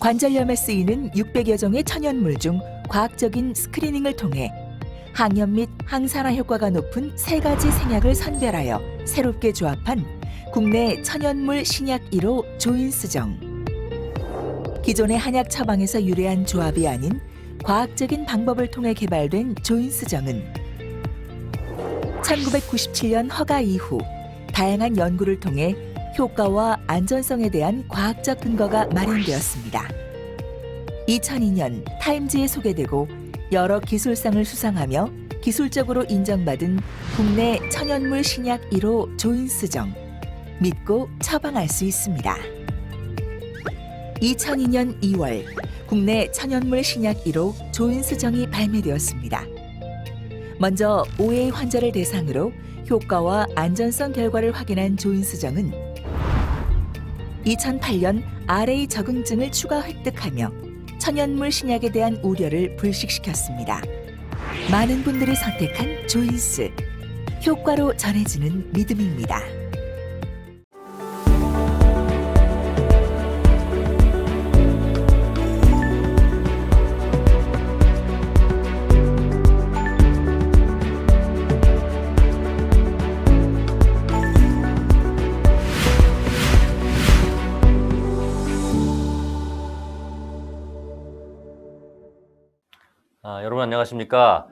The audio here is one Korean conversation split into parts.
관절염에 쓰이는 600여 종의 천연물 중 과학적인 스크리닝을 통해 항염 및 항산화 효과가 높은 세 가지 생약을 선별하여 새롭게 조합한 국내 천연물 신약 1호 조인스정. 기존의 한약 처방에서 유래한 조합이 아닌 과학적인 방법을 통해 개발된 조인스정은 1997년 허가 이후 다양한 연구를 통해 효과와 안전성에 대한 과학적 근거가 마련되었습니다. 2002년 타임즈에 소개되고 여러 기술상을 수상하며 기술적으로 인정받은 국내 천연물 신약 1호 조인스정. 믿고 처방할 수 있습니다. 2002년 2월 국내 천연물 신약 1호 조인스정이 발매되었습니다. 먼저 OA 환자를 대상으로 효과와 안전성 결과를 확인한 조인스정은 2008년 RA 적응증을 추가 획득하며 천연물 신약에 대한 우려를 불식시켰습니다. 많은 분들이 선택한 조인스, 효과로 전해지는 믿음입니다. 여러분 안녕하십니까?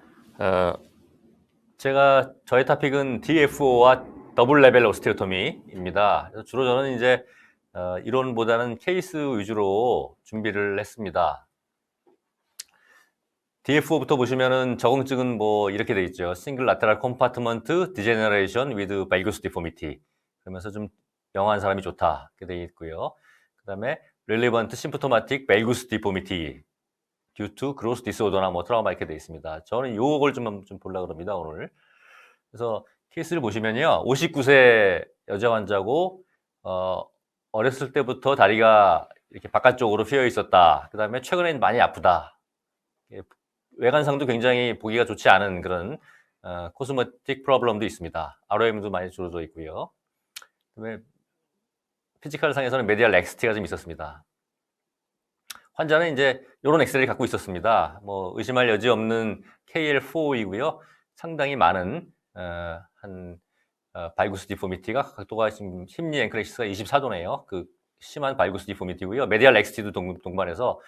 저의 토픽은 DFO와 더블 레벨 오스테오토미입니다. 주로 저는 이제 이론보다는 케이스 위주로 준비를 했습니다. DFO부터 보시면은 적응증은 뭐 이렇게 돼 있죠. Single Lateral Compartment Degeneration with Valgus Deformity. 그러면서 좀 영한 사람이 좋다 이렇게 돼 있고요. 그다음에 Relevant Symptomatic Valgus Deformity due to gross disorder나 뭐 트라우마 이렇게 돼 있습니다. 저는 요걸 좀 보려고 합니다, 오늘. 그래서 케이스를 보시면요. 59세 여자 환자고, 어렸을 때부터 다리가 이렇게 바깥쪽으로 휘어 있었다. 그 다음에 최근엔 많이 아프다. 외관상도 굉장히 보기가 좋지 않은 그런, 코스메틱 프로블럼도 있습니다. ROM도 많이 줄어져 있고요. 그 다음에 피지컬 상에서는 메디얼 렉스티가 좀 있었습니다. 환자는 이제 이런 엑셀을 갖고 있었습니다. 뭐 의심할 여지 없는 KL4이고요. 상당히 많은 발구스 디포미티가 각도가 지금 심리 앵클레시스가 24도네요. 그 심한 발구스 디포미티고요. 메디알 엑스티도 동반해서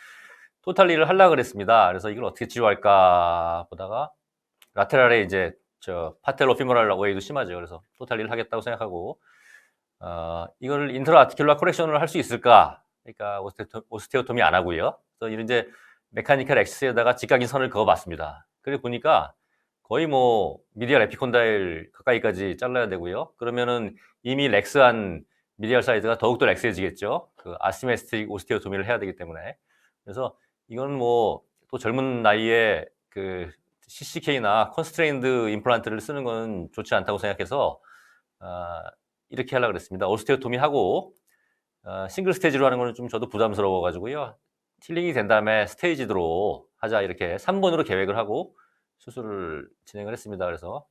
토탈리를 하려고 그랬습니다. 그래서 이걸 어떻게 치료할까 보다가 라테랄에 이제 파텔로피모랄 오웨이도 심하죠. 그래서 토탈리를 하겠다고 생각하고 이걸 인트라아티큘라 코렉션을 할 수 있을까? 그러니까 오스테오토미 안 하고요. 그래서 이런 이제 메카니컬 엑스에다가 직각인 선을 그어봤습니다. 그래 보니까 거의 뭐 미디얼 에피콘다일 가까이까지 잘라야 되고요. 그러면은 이미 렉스한 미디얼 사이드가 더욱더 렉스해지겠죠. 그 아시메트릭 오스테오토미를 해야 되기 때문에. 그래서 이건 뭐 또 젊은 나이에 그 CCK나 컨스트레인드 임플란트를 쓰는 건 좋지 않다고 생각해서 이렇게 하려고 그랬습니다. 오스테오토미 하고 싱글 스테이지로 하는 거는 좀 저도 부담스러워 가지고요. 힐링이 된 다음에 스테이지로 하자 이렇게 3번으로 계획을 하고 수술을 진행을 했습니다. 그래서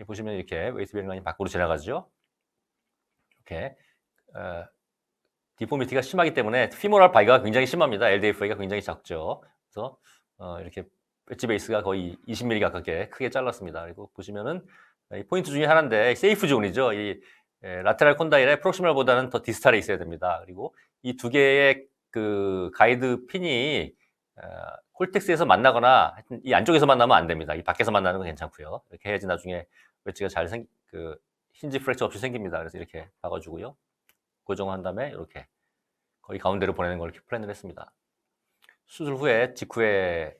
보시면 이렇게 웨이트 베링 라인이 밖으로 지나가죠. 이렇게 디포미티가 심하기 때문에 피모랄 바이가 굉장히 심합니다. LDFA가 굉장히 작죠. 그래서 이렇게 웨지 베이스가 거의 20mm 가깝게 크게 잘랐습니다. 그리고 보시면은 이 포인트 중에 하나인데 세이프 존이죠. 이 라테랄 콘다일의 프록시멀보다는 더 디스탈에 있어야 됩니다. 그리고 이 두 개의 그 가이드 핀이 콜텍스에서 만나거나 하여튼 이 안쪽에서 만나면 안 됩니다. 이 밖에서 만나는 건 괜찮고요. 이렇게 해야지 나중에 웨지가 잘 힌지 프랙처 없이 생깁니다. 그래서 이렇게 박아주고요. 고정한 다음에 이렇게 거의 가운데로 보내는 걸 이렇게 플랜을 했습니다. 수술 후에 직후의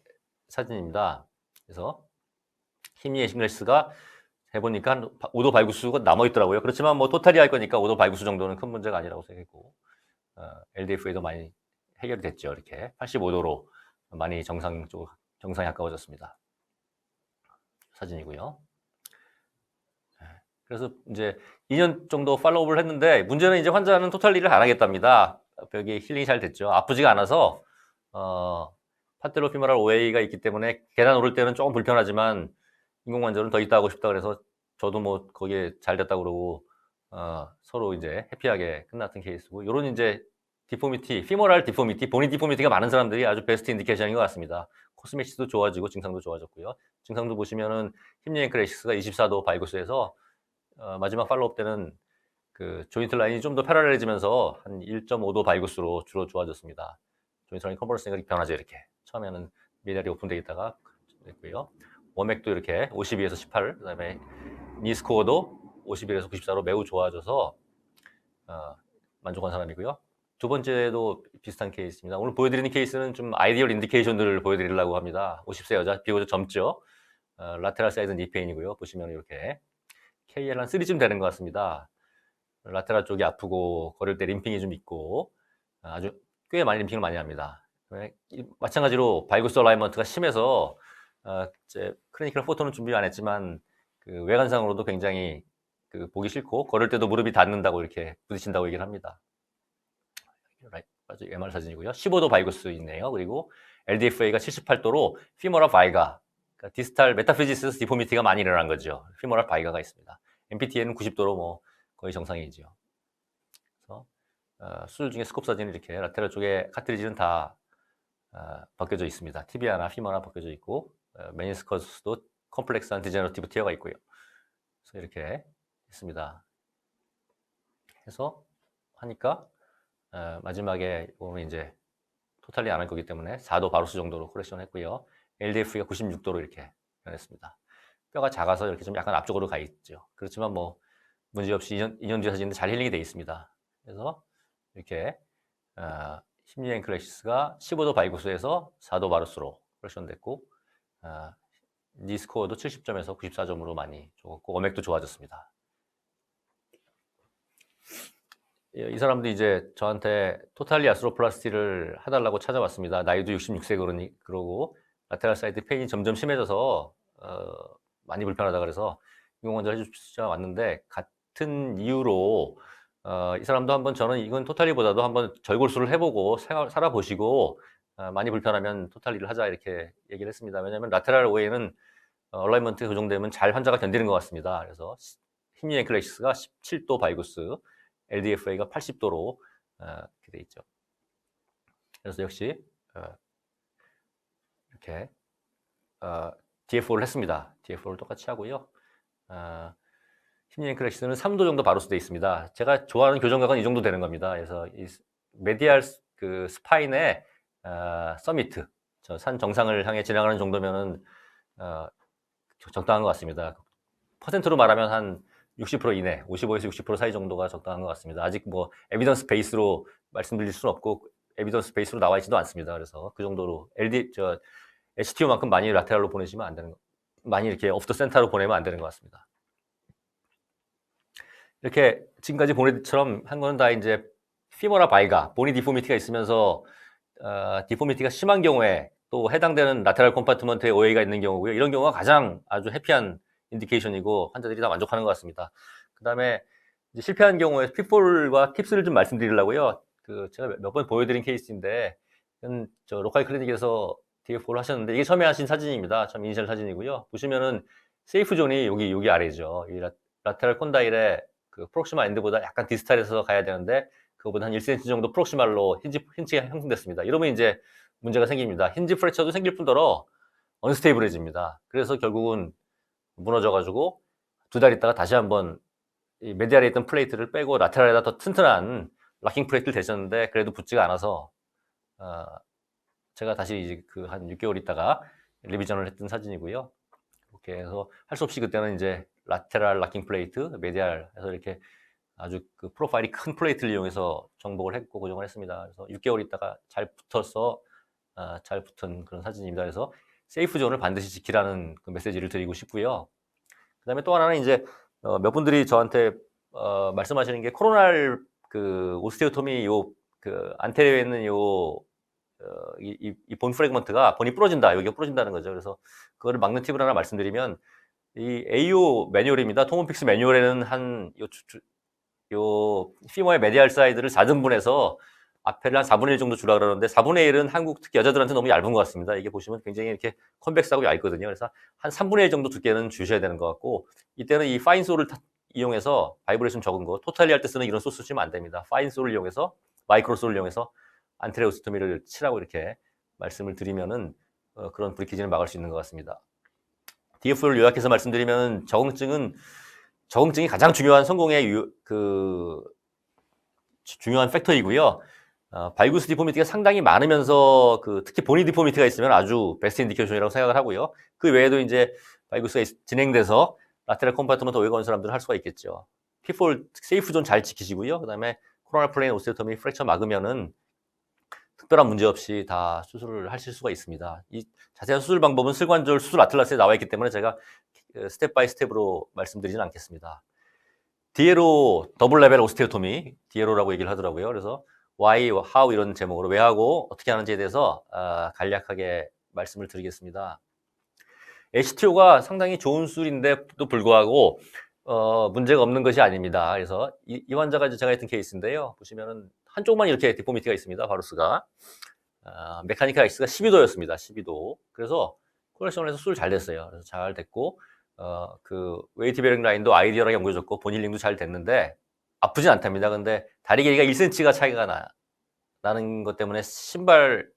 사진입니다. 그래서 히미의 싱글스가 해보니까 한 5도 발구수가 남아있더라고요. 그렇지만 뭐 토탈이 할 거니까 5도 발구수 정도는 큰 문제가 아니라고 생각했고 LDFA도 많이 해결이 됐죠. 이렇게 85도로 많이 정상에 가까워졌습니다. 사진이고요. 그래서 이제 2년 정도 팔로우업을 했는데 문제는 이제 환자는 토탈리를 안 하겠답니다. 벽이 힐링이 잘 됐죠. 아프지가 않아서 파텔로피모랄 오웨이가 있기 때문에 계단 오를 때는 조금 불편하지만 인공관절은 더 있다 하고 싶다 그래서 저도 뭐 거기에 잘 됐다 그러고 서로 이제 해피하게 끝났던 케이스고 요런 이제 디포미티, 피모랄 디포미티, 보니 디포미티가 많은 사람들이 아주 베스트 인디케이션인 것 같습니다. 코스메시스도 좋아지고 증상도 좋아졌고요. 증상도 보시면은 힙니 앵클레시스가 24도 발구스에서 마지막 팔로업 때는 그 조인트 라인이 좀 더 패러렐해지면서 한 1.5도 발구스로 주로 좋아졌습니다. 조인트 라인 컨버런스가 변하죠, 이렇게. 처음에는 미달이 오픈되어 있다가 됐고요. 워맥도 이렇게 52에서 18, 그다음에 니스코어도 51에서 94로 매우 좋아져서 만족한 사람이고요. 두 번째도 비슷한 케이스입니다. 오늘 보여드리는 케이스는 좀 아이디얼 인디케이션들을 보여드리려고 합니다. 50세 여자, 비교적 젊죠. 라테랄 사이드 니페인이고요. 보시면 이렇게 KL 한 3쯤 되는 것 같습니다. 라테랄 쪽이 아프고 걸을 때 림핑이 좀 있고 아주 꽤 많이 림핑을 많이 합니다. 마찬가지로 발구스 얼라이먼트가 심해서 이제 클리니컬 포토는 준비 안 했지만 그 외관상으로도 굉장히 그 보기 싫고 걸을 때도 무릎이 닿는다고 이렇게 부딪힌다고 얘기를 합니다. MR 사진이고요. 15도 발구스 있네요. 그리고 LDFA가 78도로 피모랄 바이가, 그러니까 디스탈 메타피지스 디포미티가 많이 일어난 거죠. 피모랄 바이가가 있습니다. MPT에는 90도로 뭐 거의 정상이죠. 그래서 수술 중에 스콥 사진은 이렇게 라테랄 쪽에 카트리지는 다 벗겨져 있습니다. 티비아나 피모나 벗겨져 있고 메니스커스도 컴플렉스한 디제너티브 티어가 있고요. 그래서 이렇게 있습니다. 해서 하니까 마지막에 보면 이제 토탈리 안 할 거기 때문에 4도 바루스 정도로 코렉션 했고요. LDF가 96도로 이렇게 변했습니다. 뼈가 작아서 이렇게 좀 약간 앞쪽으로 가 있죠. 그렇지만 뭐 문제없이 2년 뒤에 사진인데 잘 힐링이 되어 있습니다. 그래서 이렇게 힙니 앵클레시스가 15도 발구스에서 4도 바루스로 코렉션 됐고 니 스코어도 70점에서 94점으로 많이 좋았고 워맥도 좋아졌습니다. 이 사람도 이제 저한테 토탈리 아스로플라스티를 해달라고 찾아왔습니다. 나이도 66세 그러고 라테랄 사이드 페인이 점점 심해져서 많이 불편하다 그래서 인공관절 해주시자 왔는데 같은 이유로 이 사람도 한번 저는 이건 토탈리보다도 한번 절골수를 해보고 살아보시고 많이 불편하면 토탈리를 하자 이렇게 얘기를 했습니다. 왜냐하면 라테랄 오에는 얼라이먼트 교정되면 잘 환자가 견디는 것 같습니다. 그래서 힙니 앵클레시스가 17도 발구스, LDFA가 80도로 이렇게 돼 있죠. 그래서 역시 이렇게 DF4를 했습니다. DF4를 똑같이 하고요. 힙니 앵클레시스는 3도 정도 바루스 돼 있습니다. 제가 좋아하는 교정각은 이 정도 되는 겁니다. 그래서 이 메디알 그 스파인의 서미트, 저 산 정상을 향해 지나가는 정도면은 적당한 것 같습니다. 퍼센트로 말하면 한 60% 이내, 55에서 60% 사이 정도가 적당한 것 같습니다. 아직 뭐 에비던스 베이스로 말씀드릴 수는 없고 에비던스 베이스로 나와 있지도 않습니다. 그래서 그 정도로 HTO만큼 많이 라테랄로 보내시면 안 되는 거, 많이 이렇게 오프 더 센터로 보내면 안 되는 것 같습니다. 이렇게 지금까지 보낸 것처럼 한 거는 다 이제 피모라 바이가, 보니 디포미티가 있으면서 디포미티가 심한 경우에 또 해당되는 라테랄 컴파트먼트에 오해가 있는 경우고요. 이런 경우가 가장 아주 해피한 인디케이션이고 환자들이 다 만족하는 것 같습니다. 그 다음에 실패한 경우에 핏볼과 팁스를 좀 말씀드리려고요. 제가 몇 번 보여드린 케이스인데 저 로컬 클리닉에서 DF4를 하셨는데 이게 처음에 하신 사진입니다. 처음 이니셜 사진이고요. 보시면은 세이프 존이 여기 아래죠. 이 라테랄 콘다일의 그 프록시마 엔드보다 약간 디스탈에서 가야 되는데 그거보다 한 1cm 정도 프록시말로 힌지가 형성됐습니다. 이러면 이제 문제가 생깁니다. 힌지 프랙처도 생길 뿐더러 언스테이블해집니다. 그래서 결국은 무너져가지고 2달 있다가 다시 한번 이 메디알에 있던 플레이트를 빼고 라테랄에다 더 튼튼한 락킹 플레이트를 대셨는데 그래도 붙지가 않아서 제가 다시 이제 그 한 6개월 있다가 리비전을 했던 사진이고요. 이렇게 해서 할 수 없이 그때는 이제 라테랄 락킹 플레이트, 메디알 해서 이렇게 아주 그 프로파일이 큰 플레이트를 이용해서 정복을 했고 고정을 했습니다. 그래서 6개월 있다가 잘 붙어서 잘 붙은 그런 사진입니다. 그래서 세이프 존을 반드시 지키라는 그 메시지를 드리고 싶고요. 그 다음에 또 하나는 이제 몇 분들이 저한테 말씀하시는 게 코로날 그 오스테오토미 그 안테리어에 있는 이 본 프래그먼트가 본이 부러진다, 여기가 부러진다는 거죠. 그래서 그거를 막는 팁을 하나 말씀드리면 이 AO 매뉴얼입니다. 토모픽스 매뉴얼에는 요 피머의 메디알 사이드를 4등분해서 앞에를 한 4분의 1 정도 주라 그러는데 4분의 1은 한국 특히 여자들한테 너무 얇은 것 같습니다. 이게 보시면 굉장히 이렇게 컨벡스하고 얇거든요. 그래서 한 3분의 1 정도 두께는 주셔야 되는 것 같고 이때는 이 파인 솔을 이용해서 바이브레이션 적은 거 토탈리 할 때 쓰는 이런 소스 쓰시면 안 됩니다. 파인 솔을 이용해서 마이크로솔을 이용해서 안테레오스토미를 치라고 이렇게 말씀을 드리면은 그런 브리키지를 막을 수 있는 것 같습니다. DF를 요약해서 말씀드리면 적응증이 가장 중요한 성공의 중요한 팩터이고요. 발구스 디포미티가 상당히 많으면서 특히 보니 디포미티가 있으면 아주 베스트 인디케이션이라고 생각을 하고요. 그 외에도 이제 발구스가 진행돼서 라테럴 컴파트먼트 오해 건 사람들은 할 수가 있겠죠. P4 세이프 존 잘 지키시고요. 그다음에 코로나 플레인 오스테오토미 프랙처 막으면은 특별한 문제 없이 다 수술을 하실 수가 있습니다. 이 자세한 수술 방법은 슬관절 수술 아틀라스에 나와 있기 때문에 제가 스텝 바이 스텝으로 말씀드리진 않겠습니다. 디에로 더블 레벨 오스테오토미, 디에로라고 얘기를 하더라고요. 그래서 why, how 이런 제목으로 왜 하고 어떻게 하는지에 대해서 간략하게 말씀을 드리겠습니다. HTO가 상당히 좋은 수술인데도 불구하고 문제가 없는 것이 아닙니다. 그래서 이 환자가 제가 했던 케이스인데요. 보시면은 한쪽만 이렇게 디포미티가 있습니다. 바루스가 메카니컬 X가 12도였습니다. 12도. 그래서 코렉션에서 수술 잘 됐어요. 그래서 잘 됐고 웨이트 베링 라인도 아이디어하게 연구해줬고 본힐링도 잘 됐는데 아프진 않답니다. 근데 다리 길이가 1cm가 차이가 나는 것 때문에 신발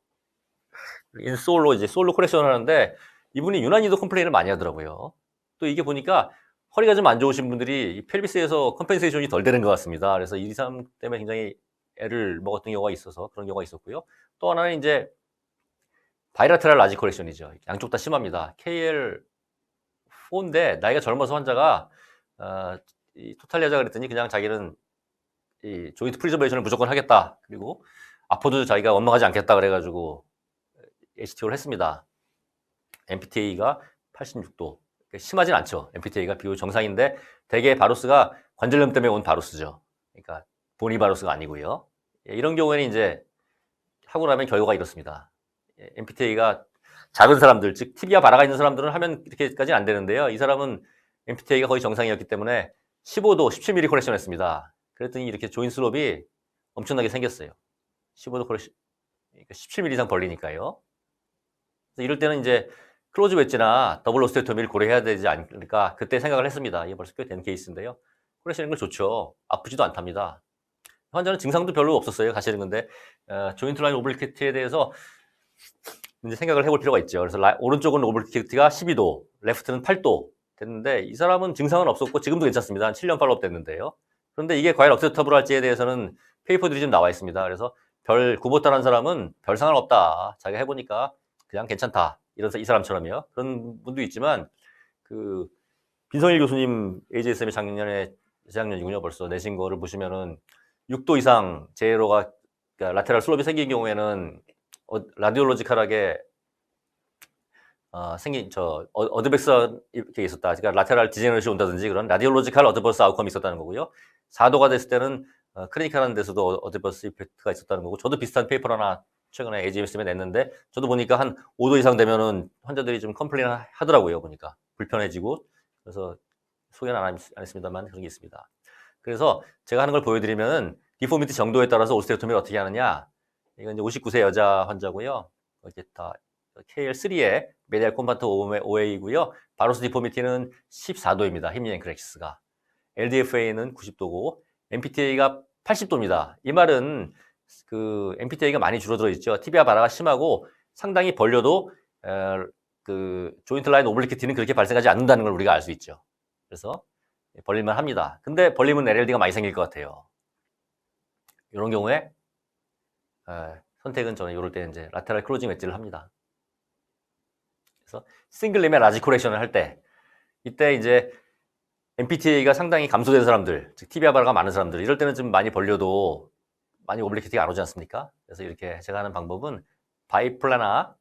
인솔로 이제 솔로 코렉션을 하는데 이분이 유난히도 컴플레인을 많이 하더라고요. 또 이게 보니까 허리가 좀 안 좋으신 분들이 펠비스에서 컴펜세이션이 덜 되는 것 같습니다. 그래서 이 사람 때문에 굉장히 애를 먹었던 경우가 있어서 그런 경우가 있었고요. 또 하나는 이제 바이라테랄 라지 코렉션이죠. 양쪽 다 심합니다. KL4인데 나이가 젊어서 환자가 이 토탈리 하자 그랬더니 그냥 자기는 이 조인트 프리저베이션을 무조건 하겠다. 그리고 아파도 자기가 원망하지 않겠다 그래가지고 HTO를 했습니다. MPTA가 86도. 심하진 않죠. MPTA가 비교 정상인데 대개 바루스가 관절염 때문에 온 바루스죠. 그러니까 보니 바루스가 아니고요. 이런 경우에는 이제 하고 나면 결과가 이렇습니다. MPTA가 작은 사람들, 즉 티비아 바라가 있는 사람들은 하면 이렇게까지는 안 되는데요. 이 사람은 MPTA가 거의 정상이었기 때문에 15도 17mm 코렉션 했습니다. 그랬더니 이렇게 조인 슬롭이 엄청나게 생겼어요. 15도 코렉션, 그러니까 17mm 이상 벌리니까요. 그래서 이럴 때는 이제 클로즈 웨지나 더블 오스테오토미를 고려해야 되지 않을까 그때 생각을 했습니다. 이게 벌써 꽤 된 케이스인데요. 코렉션인 걸 좋죠. 아프지도 않답니다. 환자는 증상도 별로 없었어요. 가시는 건데 조인트 라인 오블리케티에 대해서 이제 생각을 해볼 필요가 있죠. 그래서 오른쪽은 오블리케티가 12도, 레프트는 8도 됐는데 이 사람은 증상은 없었고 지금도 괜찮습니다. 한 7년 팔로업 됐는데요. 그런데 이게 과연 억셉터블할지에 대해서는 페이퍼들이 좀 나와 있습니다. 그래서 별 구보따라는 사람은 별 상관 없다. 자기가 해보니까 그냥 괜찮다. 이래서 이 사람처럼요. 그런 분도 있지만 빈성일 교수님 AJSM이 재작년이군요. 벌써 내신 거를 보시면은 6도 이상 제로가 그러니까 라테랄 슬롭이 생긴 경우에는 라디올로지컬하게 생긴 어드백스 이렇게 있었다. 그러니까 라테랄 디제너레이션이 온다든지 그런 라디올로지컬 어드버스 아웃컴이 있었다는 거고요. 4도가 됐을 때는 크리니컬한 데서도 어드버스 이펙트가 있었다는 거고 저도 비슷한 페이퍼 하나 최근에 AJSM에 냈는데 저도 보니까 한 5도 이상 되면은 환자들이 좀 컴플레인 하더라고요. 보니까 불편해지고 그래서 소개는 안 했습니다만 그런 게 있습니다. 그래서 제가 하는 걸 보여드리면은 디포미티 정도에 따라서 오스테오토미를 어떻게 하느냐. 이건 이제 59세 여자 환자고요. 이게 다 KL3에 메디알 콤파트 OA이고요. 바로스 디포미티는 14도입니다. 힙니 앵크렉시스가. LDFA는 90도고 MPTA가 80도입니다. 이 말은 MPTA가 많이 줄어들어 있죠. 티비아 바라가 심하고 상당히 벌려도 조인트 라인 오블리케티는 그렇게 발생하지 않는다는 걸 우리가 알 수 있죠. 그래서 벌릴만 합니다. 근데 벌리면 LLD가 많이 생길 것 같아요. 이런 경우에 선택은 저는 이럴 때 이제 라테랄 클로징 웨지를 합니다. 그래서 싱글 림의 라지 코렉션을 할 때 이때 이제 MPTA가 상당히 감소된 사람들, 즉 티비아 바라가 많은 사람들 이럴 때는 좀 많이 벌려도 많이 오블리케티가 안 오지 않습니까? 그래서 이렇게 제가 하는 방법은 바이플라나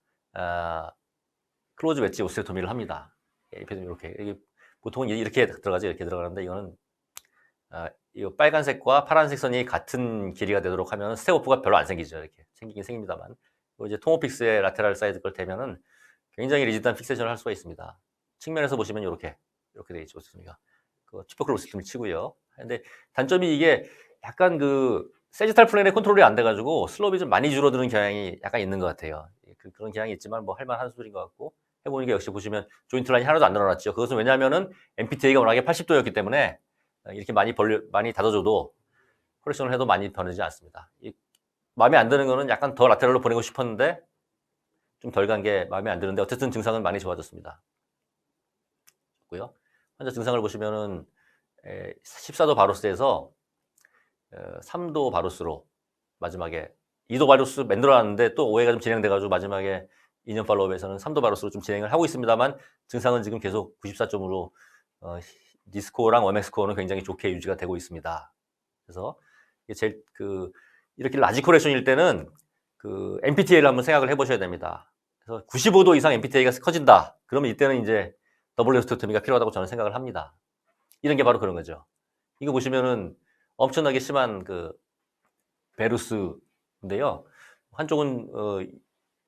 클로즈 웨지 오스테오토미를 합니다. 이렇게 보통은 이렇게 들어가죠. 이렇게 들어가는데 이거는 이 빨간색과 파란색 선이 같은 길이가 되도록 하면 스테고프가 별로 안 생기죠. 이렇게 생기긴 생깁니다만 이제 통오픽스의 라테랄 사이드 걸 대면은 굉장히 리지드한 픽세이션을 할 수가 있습니다. 측면에서 보시면 이렇게 돼 있죠. 좋습니까? 튜버클 오스테오토미 치고요. 근데 단점이 이게 약간 세지탈 플랜의 컨트롤이 안 돼가지고 슬롭이 좀 많이 줄어드는 경향이 약간 있는 것 같아요. 그런 경향이 있지만 뭐 할만한 수술인 것 같고 해보니까 역시 보시면 조인트 라인이 하나도 안 늘어났죠. 그것은 왜냐하면은 MPTA가 워낙에 80도였기 때문에 이렇게 많이 닫아줘도 코렉션을 해도 많이 변하지 않습니다. 마음에 안 드는 거는 약간 더 라테랄로 보내고 싶었는데 좀 덜 간 게 마음에 안 드는데 어쨌든 증상은 많이 좋아졌습니다. 고요. 환자 증상을 보시면은 14도 바루스에서 3도 바루스로 마지막에 2도 바루스 만들어놨는데 또 오해가 좀 진행돼가지고 마지막에 2년 팔로우업에서는 3도 바루스로 좀 진행을 하고 있습니다만 증상은 지금 계속 94점으로 D스코어랑 워맥스코어는 굉장히 좋게 유지가 되고 있습니다. 그래서 이게 제일 이렇게 라지 코렉션일 때는 MPTA를 한번 생각을 해보셔야 됩니다. 그래서 95도 이상 MPTA가 커진다. 그러면 이때는 이제 더블 레스토토미가 필요하다고 저는 생각을 합니다. 이런 게 바로 그런 거죠. 이거 보시면은 엄청나게 심한 베루스인데요. 한쪽은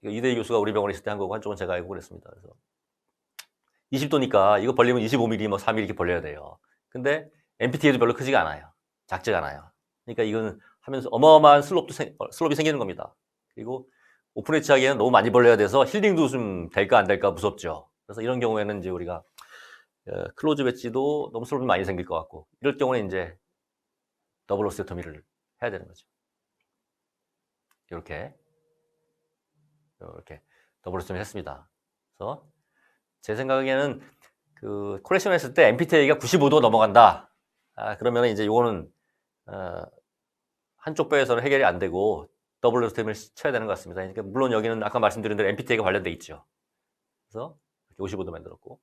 이대희 교수가 우리 병원에 있을 때 한 거고 한쪽은 제가 알고 그랬습니다. 그래서 20도니까 이거 벌리면 25mm, 뭐 4mm 이렇게 벌려야 돼요. 근데 MPTA도 별로 크지가 않아요. 작지가 않아요. 그러니까 이건 하면서 어마어마한 슬롭이 생기는 겁니다. 그리고 오픈 H 하기에는 너무 많이 벌려야 돼서 힐링도 좀 될까 안 될까 무섭죠. 그래서 이런 경우에는 이제 우리가 클로즈 배지도 너무 슬롭이 많이 생길 것 같고 이럴 경우는 이제 더블 오스테오토미를 해야 되는 거죠. 이렇게 더블 오스테오토미 했습니다. 그래서 제 생각에는 코렉션 했을 때 MPTA가 95도 넘어간다. 그러면 이제 요거는 한쪽 뼈에서는 해결이 안 되고 더블 오스테오토미를 쳐야 되는 것 같습니다. 그러니까 물론 여기는 아까 말씀드린 대로 MPTA가 관련돼 있죠. 그래서 55도 만들었고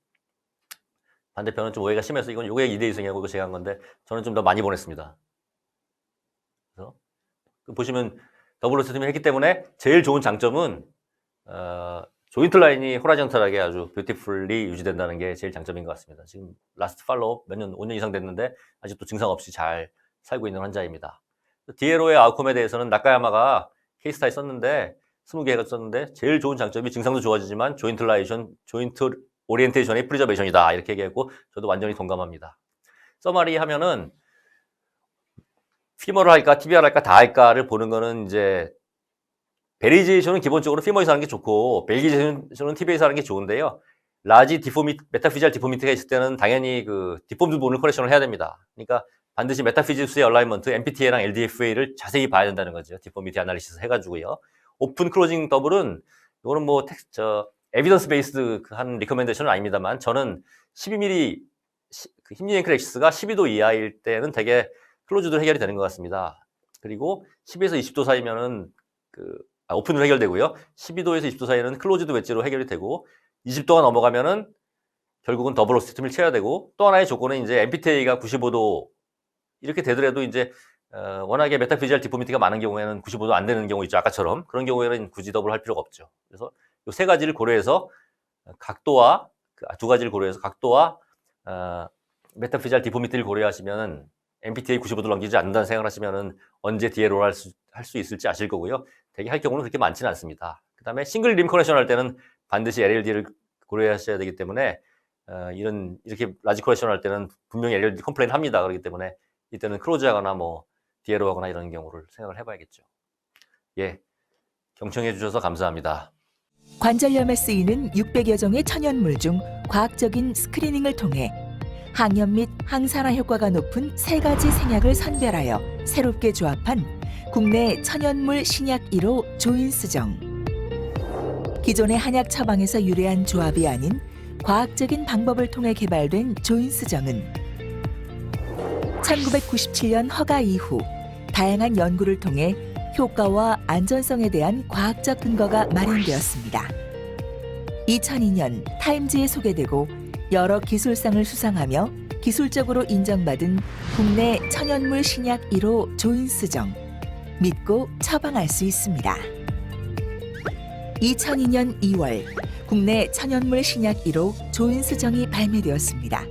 반대편은 좀 오해가 심해서 이건 요게 2대 이승이하고 이거 제가 한 건데 저는 좀 더 많이 보냈습니다. 그래서 보시면 더블 오스테오토미를 했기 때문에 제일 좋은 장점은 조인트 라인이 호라이전탈하게 아주 뷰티풀리 유지된다는 게 제일 장점인 것 같습니다. 지금 라스트 팔로우 몇 년, 5년 이상 됐는데 아직도 증상 없이 잘 살고 있는 환자입니다. 디에로의 아웃컴에 대해서는 나카야마가 케이스타에 썼는데 20개가 썼는데 제일 좋은 장점이 증상도 좋아지지만 조인트 오리엔테이션의 프리저베이션이다 이렇게 얘기했고 저도 완전히 동감합니다. 서마리 하면은 피머를 할까 TBR 할까 다 할까를 보는 거는 이제 베리제이션은 기본적으로 피머에서 하는 게 좋고 벨기제이션은 TB에서 하는 게 좋은데요. 라지 메타피지알 디포미티가 있을 때는 당연히 디폼드 보는 커렉션을 해야 됩니다. 그러니까 반드시 메타피지스의 얼라이먼트, MPTA랑 LDFA를 자세히 봐야 된다는 거죠. 디포미티 아날리시스 해가지고요. 오픈 클로징 더블은 이거는 뭐 에비던스 베이스드 한 리커멘데이션은 아닙니다만 저는 12mm 힙니 앵클 엑시스가 12도 이하일 때는 되게 클로즈도 해결이 되는 것 같습니다. 그리고 10에서 20도 사이면은 오픈으로 해결되고요. 12도에서 20도 사이에는 클로즈드 웨지로 해결이 되고 20도가 넘어가면은 결국은 더블 오스테오토미를 쳐야 되고 또 하나의 조건은 이제 MPTA가 95도 이렇게 되더라도 이제 워낙에 메타피지알 디포미티가 많은 경우에는 95도 안 되는 경우 있죠. 아까처럼 그런 경우에는 굳이 더블 할 필요가 없죠. 그래서 이 세 가지를 고려해서 각도와 두 가지를 고려해서 각도와 메타피지알 디포미티를 고려하시면 MPTA 95도를 넘기지 않는다는 생각을 하시면은 언제 DLO를 할 수 있을지 아실 거고요. 되게 할 경우는 그렇게 많지는 않습니다. 그 다음에 싱글 림 커렉션 할 때는 반드시 LLD를 고려하셔야 되기 때문에 이렇게 라지 커렉션 할 때는 분명히 LLD 컴플레인 합니다. 그렇기 때문에 이때는 클로즈 하거나 뭐 DLO 하거나 이런 경우를 생각을 해봐야겠죠. 예, 경청해 주셔서 감사합니다. 관절염에 쓰이는 600여 종의 천연물 중 과학적인 스크리닝을 통해 항염 및 항산화 효과가 높은 3가지 생약을 선별하여 새롭게 조합한 국내 천연물 신약 1호 조인스정. 기존의 한약 처방에서 유래한 조합이 아닌 과학적인 방법을 통해 개발된 조인스정은 1997년 허가 이후 다양한 연구를 통해 효과와 안전성에 대한 과학적 근거가 마련되었습니다. 2002년 타임즈에 소개되고 여러 기술상을 수상하며 기술적으로 인정받은 국내 천연물 신약 1호 조인스정. 믿고 처방할 수 있습니다. 2002년 2월 국내 천연물 신약 1호 조인스정이 발매되었습니다.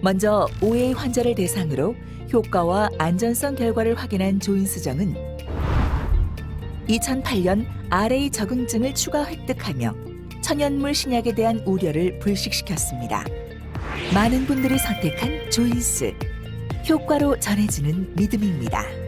먼저 5회 환자를 대상으로 효과와 안전성 결과를 확인한 조인스정은 2008년 RA 적응증을 추가 획득하며 천연물 신약에 대한 우려를 불식시켰습니다. 많은 분들이 선택한 조인스, 효과로 전해지는 믿음입니다.